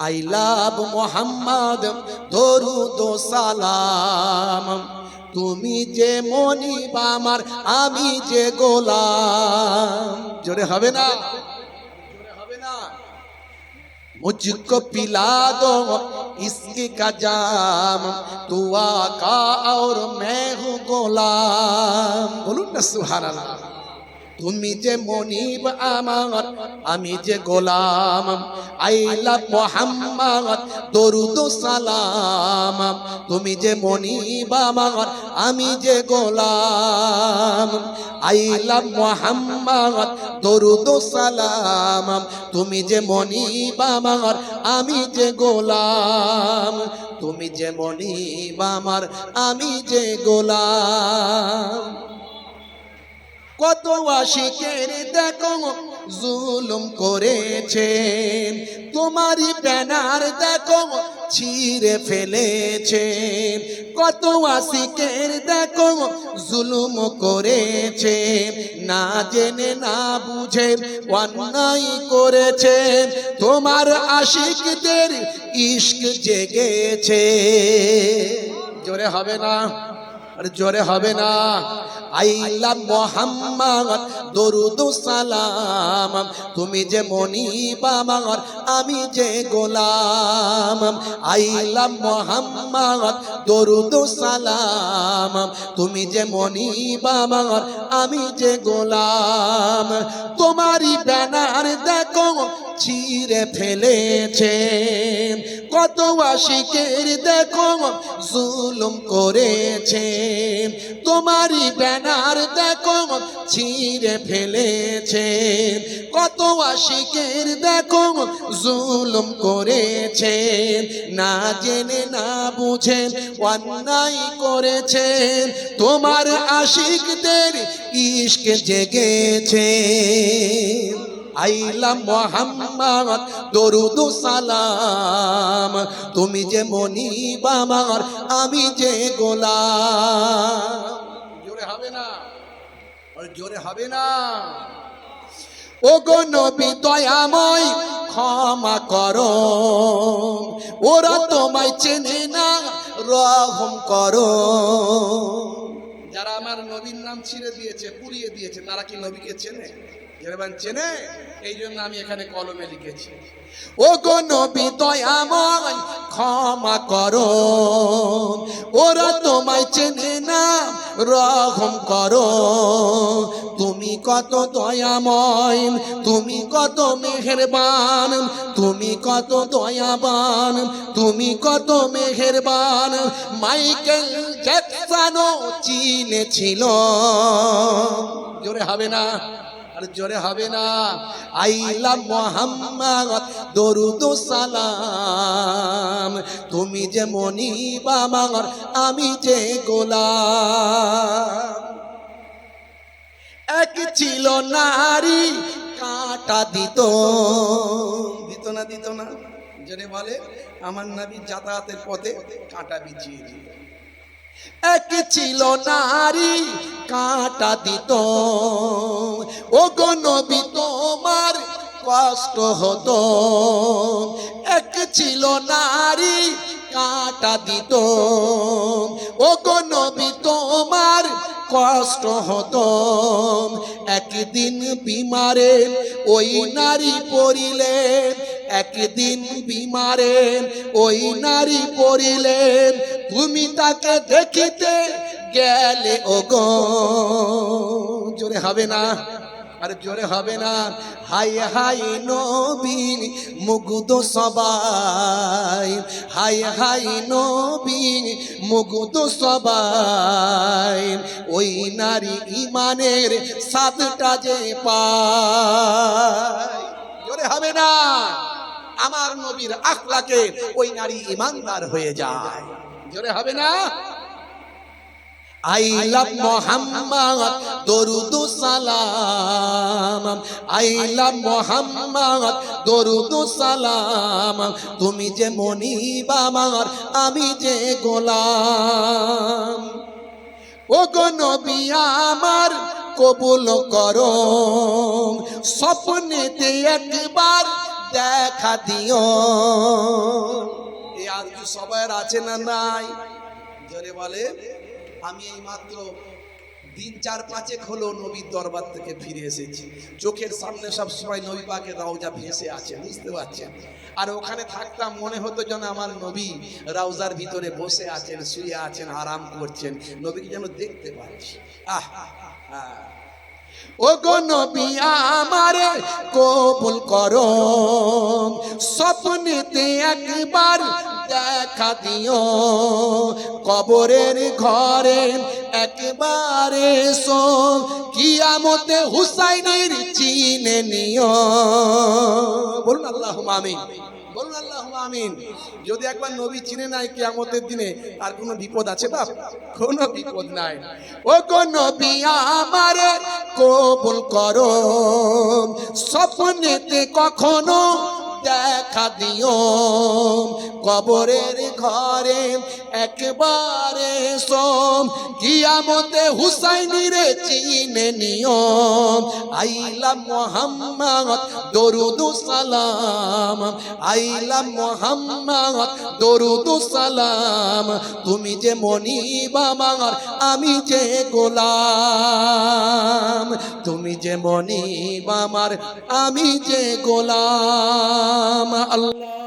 I love Mohammad দরুদ ও সালাম। তুমি যে মনিব আমার, আমি যে গোলাম। জোরে হবে না? জোরে হবে না? मुझको पिला दो इसका जाम, तू आका और मैं हूँ गोलाम। बोलूं ना सुभान अल्लाह। তুমি যে মনিব আমার, আমি যে গোলাম। আই লাভ মোহাম্মদ দরুদ ও সালাম। তুমি যে মনিব আমার, আমি যে গোলাম। আই লাভ মোহাম্মদ দরুদ ও সালাম। তুমি যে মনিব আমার, আমি যে গোলাম। তুমি যে মনিব আমার, আমি যে গোলাম। কত আশিকের দেখো জুলুম করেছে, তোমারই ব্যানার দেখো ছিঁড়ে ফেলেছে। কত আশিকের দেখো জুলুম করেছে, না জেনে না বুঝে অন্যায় করেছে। তোমার আশিকদের ইশক জেগেছে। জোরে হবে না? আর জোরে হবে না? আই লাভ মোহাম্মদ দরুদ ও সালাম। তুমি যে মনিব আমার, আমি যে গোলাম। আই লাভ মোহাম্মদ দরুদ ও সালাম। তুমি যে মনিব আমার, আমি যে গোলাম। তোমারই ব্যানার দেখো ছিঁড়ে ফেলেছে, কত আশিকের দেখো জুলুম করেছে। তোমারই ব্যানার দেখো ছিঁড়ে ফেলেছে, কত আশিকের দেখো জুলুম করেছে। না জেনে না বুঝে অন্যায় করেছে। তোমার আশিকদের ইশক জেগেছে। আই লাভ মোহাম্মদ দরুদ ও সালাম। তুমি যে মনিব আমার, আমি যে গোলাম। জোরে হবে না? আর জোরে হবে না? ও গো নবী দয়াময় ক্ষমা করো, ওরা তোমায় চেনে না, রহম করো। যারা আমার নবীর নাম ছিঁড়ে দিয়েছে, পুড়িয়ে দিয়েছে, তারা কি নবীকে চেনে? চেনে? এই জন্য আমি এখানে কলমে লিখেছি, ও গো নবী দয়াময় ক্ষমা করো, ওরা তোমায় চেনে না, রহম করো। তুমি কত দয়াময়, তুমি কত মেহেরবান, তুমি কত দয়াবান, তুমি কত মেহেরবান। মাইকেল জ্যাকসনও চিনেছিল। জোরে হবে না? আর জোরে হবে না? আই লাভ মোহাম্মদ দরুদ ও সালাম। তুমি যে মনিব আমার, আমি যে গোলাম। এক ছিল নারী কাঁটা দিত, দিত না? দিত না? জোরে বলে। আমার নবী যাতায়াতের পথে কাঁটা বিছিয়ে দিত। এক ছিল নারী কাঁটা দিত, ও গো নবী তোমার কষ্ট হতো। এক ছিল নারী কাঁটা দিত, ও গো নবী তোমার কষ্ট হতো। একদিন বিমারে ওই নারী পড়িলেন, একদিন বিমারে ওই নারী পড়িলেন। তুমি তাকে দেখিতে গেলে ও গো। জোরে হবে না? আর জোরে হবে না? হাই হাই নবী মুগ্ধ সবাই, হাই হাই নবী মুগ্ধ সবাই। ওই নারী ইমানের সাতটা যে পায়। জোরে হবে না? আমার নবীর আখলাকে ওই নারী ইমানদার হয়ে যায়। জোরে হবে না? আই লাভ মোহাম্মদ দরুদ ও সালাম। আই লাভ মোহাম্মদ দরুদ ও সালাম। তুমি যে মনিব আমার, আমি যে গোলাম। ও গো নবী আমার কবুল করো, স্বপ্নেতে একবার দেখা দিও। সবাই আছে না নাই? জোরে বলে। আমি এই মাত্র দিন 4-5 হলো নবীর দরবার থেকে ফিরে এসেছি। চোখের সামনে সব সময় নবী পাকের রওজা ভেসে আছে, বুঝতে পারছেন? আর ওখানে থাকতাম মনে হতো যেন আমার নবী রওজার ভিতরে বসে আছেন, শুয়ে আছেন, আরাম করছেন, নবীকে যেন দেখতে পাচ্ছি। আহ আহ ও গো নবী আমারে কবুল করো, স্বপ্নেতে একবার দেখা দিও, কবরের ঘরে একবার এসো, কিয়ামতে হুসাইনের চিনে নিও। বলুন আল্লাহুম্মা আমিন, বলুন আল্লাহুম্মা আমিন। যদি একবার নবী চিনে নাই কিয়ামতের দিনে আর কোনো বিপদ আছে বাপ? কোনো বিপদ নাই। ও গো নবী আমারে কবুল করো, স্বপ্নেতে কখনো দেখা দিও, কবরের ঘরে একবার এসো, কিয়ামতে হুসাইনের চিনে নিও। আইলা মুহাম্মদ দরুদ সালাম, আইলা মুহাম্মদ দরুদ সালাম, তুমি যে মনিব আমার আমি যে গোলাম, তুমি যে মনিব আমার আমি যে গোলাম। আল্লাহ